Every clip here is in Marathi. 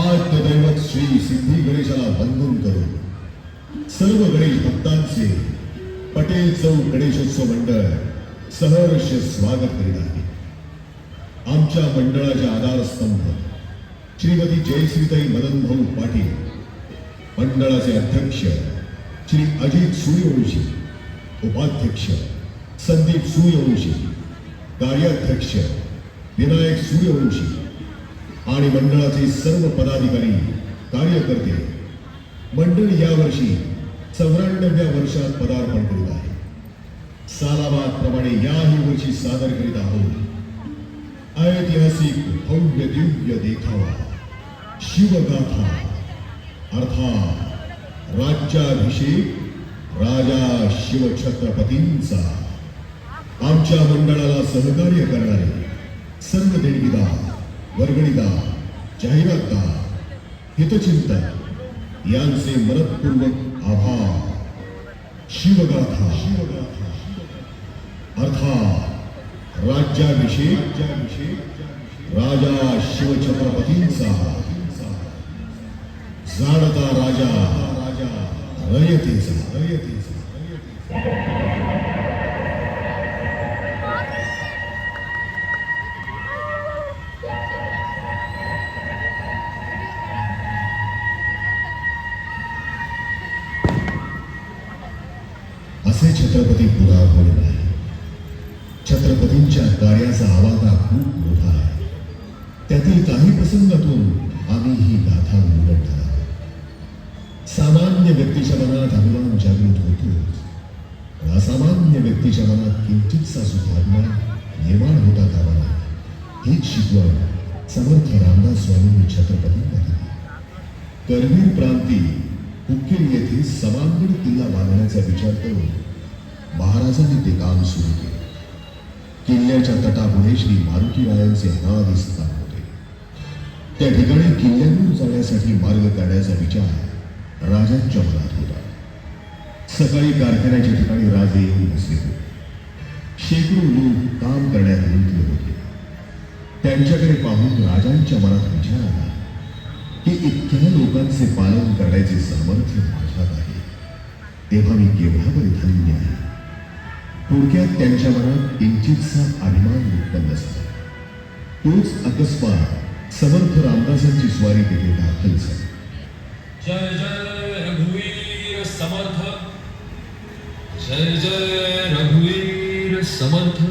आद्य दैवत श्री सिद्धी गणेशाला वंदन करून सर्व गणेश भक्तांचे पटेल चौक गणेशोत्सव मंडळ सहर्ष स्वागत करीत आहे. आमच्या मंडळाचे आधारस्तंभ श्रीमती जयश्रीताई मदनभाऊ पाटील, मंडळाचे अध्यक्ष श्री अजित सूर्यवंशी, उपाध्यक्ष संदीप सूर्यवंशी, कार्याध्यक्ष विनायक सूर्यवंशी आणि मंडळाचे सर्व पदाधिकारी कार्यकर्ते. मंडळ यावर्षी 94व्या वर्षात पदार्पण करीत आहे. सालाबाद प्रमाणे याही वर्षी सादर करीत आहोत ऐतिहासिक भव्य दिव्य देखावा शिवगाथा, अर्थात राज्याभिषेक राजा शिवछत्रपतींचा. आमच्या मंडळाला सहकार्य करणारे सर्व देणगीदार, वर्गणीदार, जाहिरातदार, हितचिंतक यांचे मनपूर्वक आभार. शिवगाथा अर्थात राज्याभिषेक राजा शिवछत्रपतींचा. जाणता राजा रयतेचा. असे छत्रपती पुरा होणे नाही. छत्रपतींच्या कार्याचा आवाका खूप मोठा आहे. त्यातील काही प्रसंगातून आम्ही ही गाथा उलगडणार आहोत. सामान्य व्यक्तीच्या मनात अभिमान जागृत होतो, असामान्य व्यक्तीच्या मनात किंचितसा सुधारणा निर्माण होता कामा नये. हीच शिकवण समर्थ रामदास स्वामींनी छत्रपतींना दिली. करवीर प्रांती उक्कील येथे समांगड किल्ला बांधण्याचा विचार करून महाराजांनी ते काम सुरू केले. किल्ल्याच्या तटापुढे श्री मारुतीरायांचे अनादी स्थान होते. त्या ठिकाणी किल्ल्यावर जाण्यासाठी मार्ग काढण्याचा विचार राजांच्या मनात होता. सकाळी कारखान्याच्या ठिकाणी राजे येऊन बसले होते. शेकडो लोक काम करण्यात गुंतले होते. त्यांच्याकडे पाहून राजांच्या मनात विचार आला की इतक्या लोकांचे पालन करण्याचे सामर्थ्य माझ्यात आहे, तेव्हा मी केवढा बरे धन्य आहे. थोडक्यात त्यांच्या मनात किंचितसा अभिमान उत्पन्न झाला. तोच अकस्मात समर्थ रामदासांची स्वारी तेथे दाखल झाली. जय जय रघुवीर समर्थ, जय जय रघुवीर समर्थ.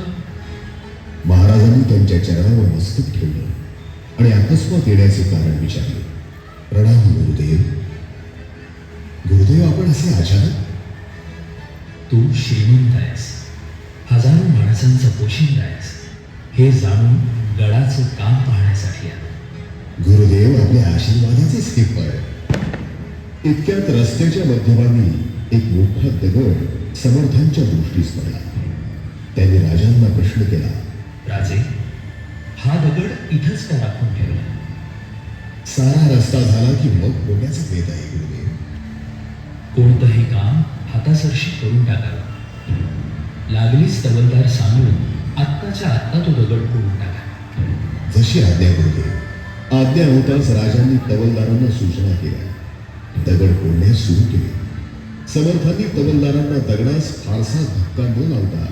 महाराजांनी त्यांच्या चरणावर मस्तक ठेवलं आणि अकस्मात येण्याचे कारण विचारले. प्रणाम गुरुदेव. गुरुदेव, आपण असे अचानक? तू श्रीमंत आहेस, हजारो माणसांचा पोशिंदा आहेस, हे जाणून गडाचं काम पाहण्यासाठी आलो. गुरुदेव, आपल्या आशीर्वादाचेच हे फळ. इतक्यात रस्त्याच्या मध्यभागी एक मोठा दगड समर्थांच्या दृष्टीस पडला. त्यांनी राजांना प्रश्न केला, राजे, हा दगड इथंच का राखून ठेवला? सारा रस्ता झाला की मग बोलण्याचा भेद आहे गुरुदेव. कोणतंही काम हातासरशी करून टाकावं. लागलीच तवलदार सांगून आत्ताच्या आत्ता तो दगड फोडून टाका. जशी आज्ञा गुरुदेव. आज्ञा होताच राजांनी तवलदारांना सूचना केल्या. दगड फोडण्यास सुरू केले. समर्थांनी तवलदारांना दगडास फारसा धक्का न लावता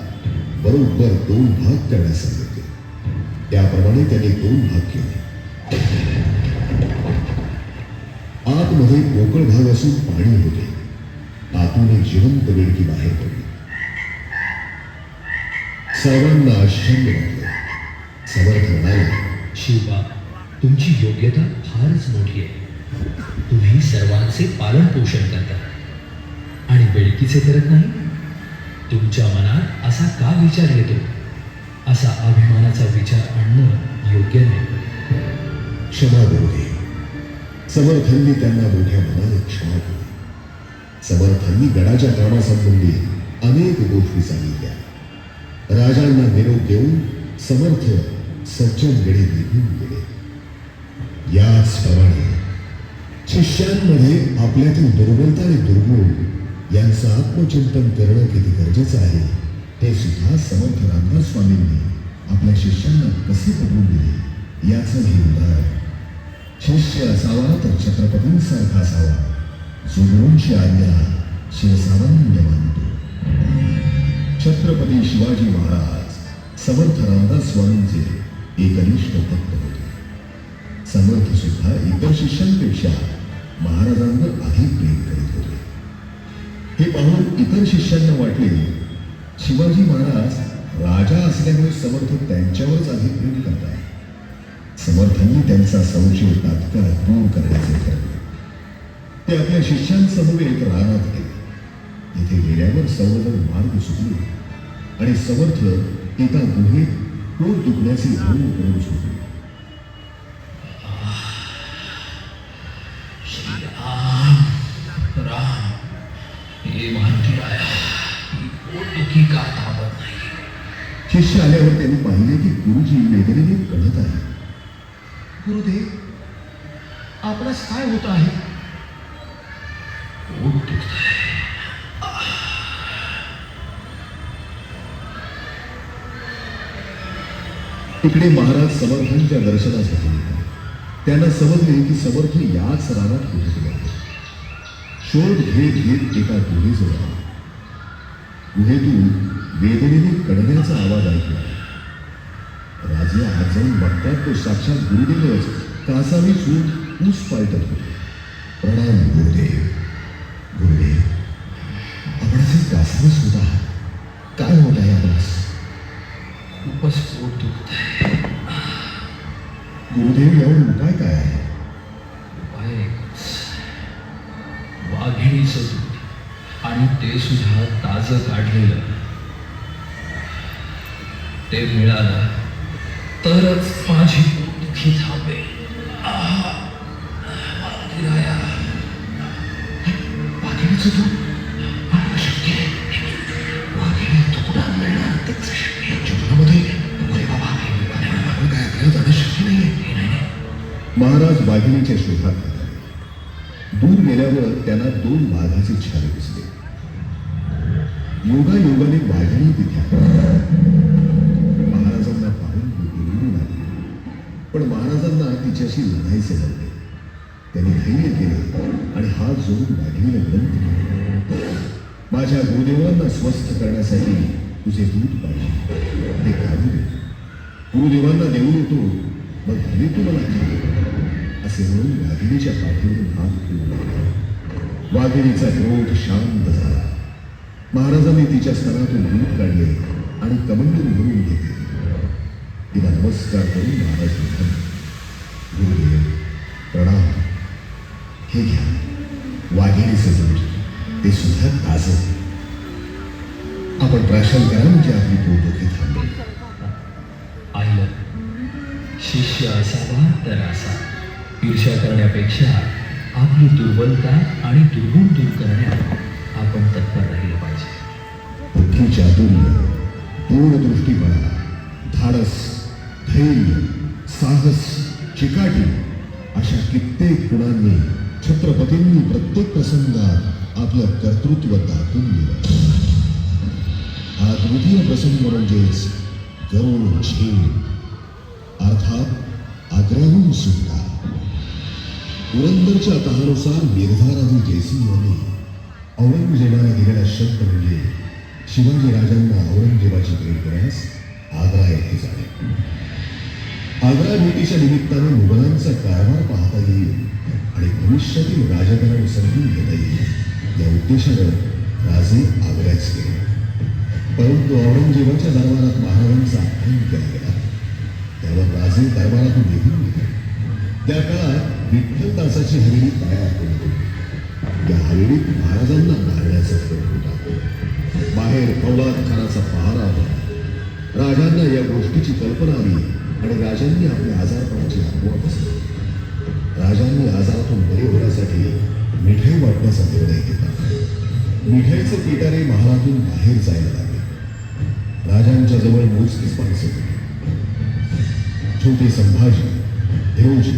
बरोबर 2 भाग करण्यास सांगितले. त्याप्रमाणे त्यांनी 2 भाग केले. आतमध्ये पोकळ भाग असून पाणी होते. आतून एक जिवंत बेडकी बाहेर पडली. सर्वांना आश्चर्य वाटले. समर्थ म्हणाले, शिवबा, तुमची योग्यता फारच मोठी आहे. तुम्ही सर्वांचे पालन पोषण करता आणि बेडकीचे करत नाही. तुमच्या मनात असा का विचार येतो? असा अभिमानाचा विचार आणणं योग्य नाही. क्षमा गुरुदेव. समर्थांनी त्यांना मोठ्या मनाने क्षमा केली. समर्थांनी गडाच्या कामासंबंधी अनेक गोष्टी सांगितल्या. राजांना निरोप देऊन समर्थ सज्जनगडे निघून गेले. याचप्रमाणे शिष्यांमध्ये आपल्यातील दुर्बलता आणि दुर्गुण यांचं आत्मचिंतन करणं किती गरजेचं आहे ते सुद्धा समर्थ रामदास स्वामींनी आपल्या शिष्यांना कसे पटवून दिले याचं हे उदाहरण. शिष्य असावा तर छत्रपतींसारखा असावा, जो गुरूंची आज्ञा शिरसामान्य मानतो. छत्रपती शिवाजी महाराज समर्थ रामदास स्वामींचे एकनिष्ठ भक्त होते. समर्थ सुद्धा इतर शिष्यांपेक्षा महाराजांवर अधिक प्रेम करीत होते. हे पाहून इतर शिष्यांना वाटले शिवाजी महाराज राजा असल्यामुळे समर्थ त्यांच्यावरच अधिक प्रेम करतात. समर्थांनी त्यांचा संशय तात्काळ दूर करण्याचे ठरवले. ते आपल्या शिष्यांसमवेत रानात गेले. तिथे गेल्यावर सर्वजण मार्ग सुटले आणि समर्थ एका गुहेत पोट दुखण्याचे धरून करून झोपले. राम, हे मानती आया, ही पोटदुखी का थांबत नाही? शिष्य आल्यावर त्यांनी पाहिले की गुरुजी वेदनेने कळत आहे. गुरुदेव, आपणास काय होत आहे? पोट दुखतंय. इकडे महाराज समर्थांच्या दर्शनासाठी गेले. त्यांना समजले की समर्थ याच रानात कुठे गेले. शोध घेत घेत एका गुहेजवळ आले. गुहेतून वेदनेने कळण्याचा आवाज ऐकला. राजे आत जाऊन बघतात तो साक्षात गुरुदेवच कासावी सूट ऊस पालटत होते. प्रणाम गुरुदेव. गुरुदेव, आपणास कासावीस होत आहात. काय होत आहे आपणास? खूपच पोट दुखतंय. गुरुदेव, यावर उपाय काय आहे? उपाय एकच. वाघिणीचं दूध, आणि ते सुद्धा ताजं काढलेलं. ते मिळालं तरच माझी पोटदुखी थांबेल. वाघिणीचं दूध अशक्य आहे. वाघिणी तुकडा मिळणार त्याचं शक्य आहे. जीवनामध्ये अरे बाबा, काय आपल्याला जाणं शक्य नाही. महाराज वाघिणीच्या शोधात निघाले. दूर गेल्यावर त्यांना 2 वाघाचे छाले दिसले. योगायोगाने वाघिणी तिथे आली. महाराजांना पाहून बोलू लागली. पण महाराजांना तिच्याशी लढायचे नव्हते. त्यांनी धैर्य केले आणि हात जोडून वाघिणीला विनंती केली, माझ्या गुरुदेवांना स्वस्थ करण्यासाठी तुझे दूध पाहिजे, ते काढू दे. गुरुदेवांना देऊन येतो, मग हवे तू मला घे. असे म्हणून वाघिणीच्या पाठीवरून हात फिरवू लागला. वाघिणीचा क्रोध शांत झाला. महाराजांनी तिच्या स्तनातून दूध काढले आणि कमंडलून भरून घेतले. तिला नमस्कार करून महाराज म्हणाले, गुरुदेव प्रणाम. हे घ्या वाघिणीचं दूध, ते सुद्धा ताजं. आपण प्राशन करा म्हणजे आपली पोटदुखी थांबेल. आईला शिष्य असावा तर असा. ईर्ष्या करण्यापेक्षा आपली दुर्बलता आणि दुर्गुण दूर करण्यात आपण तत्पर राहिलं पाहिजे. बुद्धी, चातुर्य, दूरदृष्टीपणा, धाडस, धैर्य, साहस, चिकाटी अशा कित्येक गुणांनी छत्रपतींनी प्रत्येक प्रसंगात आपलं कर्तृत्व दाखवून दिलं. हा द्वितीय प्रसंग म्हणजेच गरुड झेल, अर्थात आग्र्याहून सुटका. पुरंदरच्या तहानुसार मिर्झाराजे जयसिंग यांनी औरंगजेबाला दिलेला शब्द म्हणजे शिवाजी राजांना औरंगजेबाची भेट करण्यास आग्रा येथे जाणे. आग्रा भेटीच्या निमित्ताने मुघलांचा कारभार पाहता येईल आणि भविष्यातील राजकारण समजून घेता येईल या उद्देशानं राजे आग्र्यास गेले. परंतु औरंगजेबाच्या दरबारात महाराजांचा अपमान केला गेला. त्यावर राजे दरबारातून निघून गेले. त्या काळात विठ्ठलदासाची हवेली तयार होत होती. या हवेलीत महाराजांना मारण्याचा प्रयत्न होता. बाहेर फौलाद खानाचा पहारा होता. राजांना या गोष्टीची कल्पना आली आणि राजांनी आपल्या आजारपणाची अफवा बसली. राजांनी आजारातून बरे होण्यासाठी मिठाई वाटण्याचा निर्णय घेतला. मिठाईचे पिटारे महालातून बाहेर जायला लागले. राजांच्या जवळ मोजकीच माणसं होती. छोटे संभाजी, देवजी,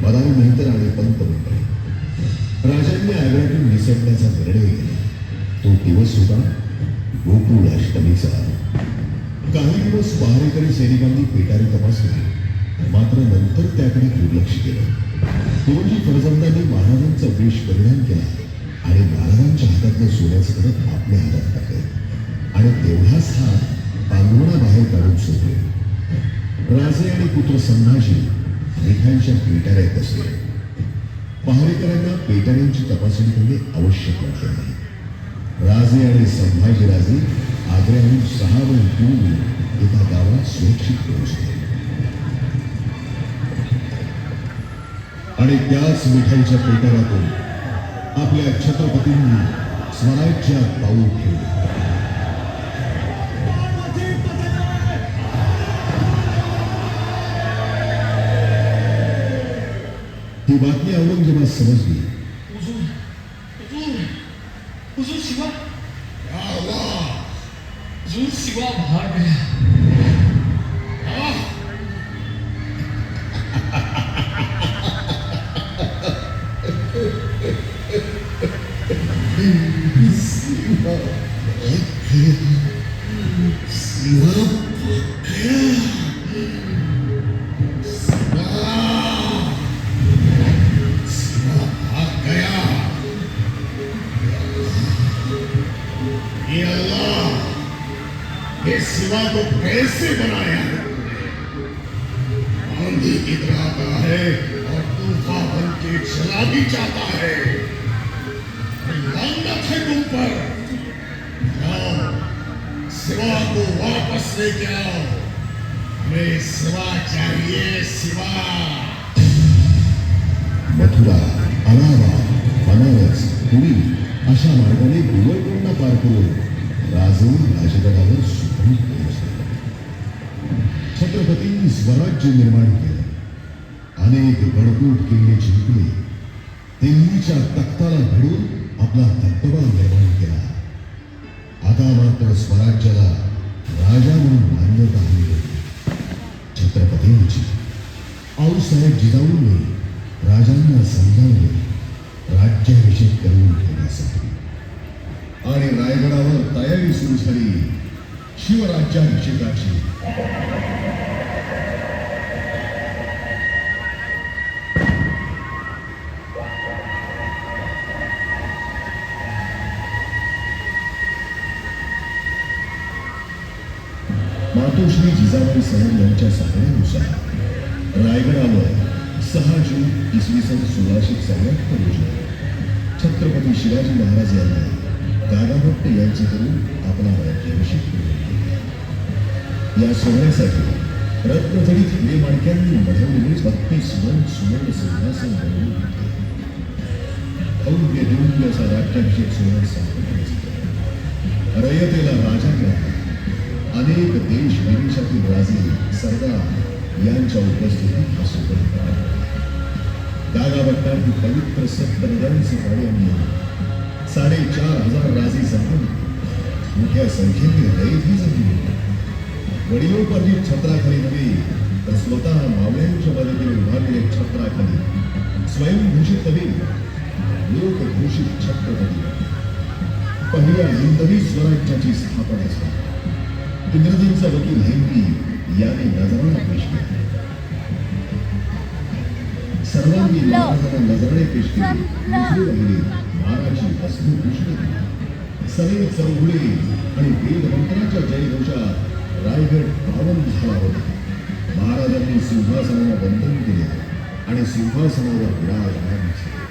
मदारी मेहतर आणि पंतमंत्री. राजांनी आग्र्यातून निसटण्याचा निर्णय घेतला. तो दिवस होता गोकुळ अष्टमीचा. काही दिवस पहारेकरी सैनिकांनी पेटारे तपासले, मात्र नंतर त्याकडे दुर्लक्ष केलं. गुरुजी फर्जंदांनी महाराजांचा वेश परिधान केला आणि महाराजांच्या हातातलं सोन्याचं करत आपल्या हातात टाकलं आणि तेवढाच हात पांघरुणा बाहेर काढून सोडले. राजे आणि पुत्र संभाजी मिठाईच्या पेटाऱ्यात असले. पहारेकरांना पेटाऱ्यांची तपासणी करणे आवश्यक वाटले नाही. राजे आणि संभाजीराजे आग्र्याहून 6 मैल दूर एका गावात सुरक्षित पोहोचले आणि त्याच मिठाईच्या पेटाऱ्यातून आपल्या छत्रपतींनी स्वराज्यात पाऊल ठेवले. ही बातमी औरंगजेबास समजली. हुजूर शिवा हुजूर शिवा भाग गया. शिवा को कैसे बनाया है? आंधी की तरह आता है और तूफान बन के चला भी जाता है. लानत है तुम पर. जाओ शिवा को वापस लेके आओ. हमें शिवा चाहिए, शिवा. मथुरा, अलाहाबाद, बनारस, पुरी अशा मार्गाने गोवळकोंडा पार करून राजे राजगडावर सुखरूप पोहोचले. छत्रपतींनी स्वराज्य निर्माण केले. अनेक गडकोट किल्ले जिंकले. दिल्लीच्या तख्ताला भिडून आपला दबदबा निर्माण केला. आता मात्र स्वराज्याला राजा म्हणून मान्यता मिळाली. छत्रपतींची आऊसाहेब जिजाऊंनी राजांना समजावले राज्याभिषेक करून घेण्यासाठी आणि रायगडावर तयारी सुरू झाली शिवराज्याभिषेकाची. मातोश्री जिजाबाई साहेब यांच्या सांगण्यानुसार रायगडावर 6 जून इसवी सन 1674 रोजी छत्रपती शिवाजी महाराज यांनी दादाभट्ट यांचे करून आपला राज्याभिषेक केला. या सोहळ्यासाठी रत्नजडित हिरे माणक्यांनी मढवलेले 32 सुवर्ण सिंहासन बनवून घेतले. भव्य दिव्य असा राज्याभिषेक सोहळा संपन्न असतो. रयतेला राजा मिळाला. अनेक देश विदेशातील राजे सरदार यांच्या उपस्थितीत हा सोहळा. दादाभट्टांनी पवित्र सप्तनद्यांचे पाणी आणले. 4,500 राजे संपन्न. मोठ्या संख्येने रयतही जमली. वडिलोपार्जित छत्राखाली नव्हे तर स्वतः मावळ्यांच्या मदतीने उभारलेल्या छत्राखाली स्वयंघोषित कवी लोकघोषित छत्रपती पहिल्या हिंदवी स्वराज्याची स्थापना झाली. इंग्रजींचा वकील हेनरी याने नजराणा पेश केला. सर्वांनी महाराजांना नजराणे पेश केले. दुसरी राहिली महाराजी वस्त्रभूषणे. सगळे चौघुळे आणि वेदमंत्राच्या जयघोषात रायगड पावन झाला होता. महाराजांनी सिंहासनाला वंदन केले आणि सिंहासनावर विराजमान झाले.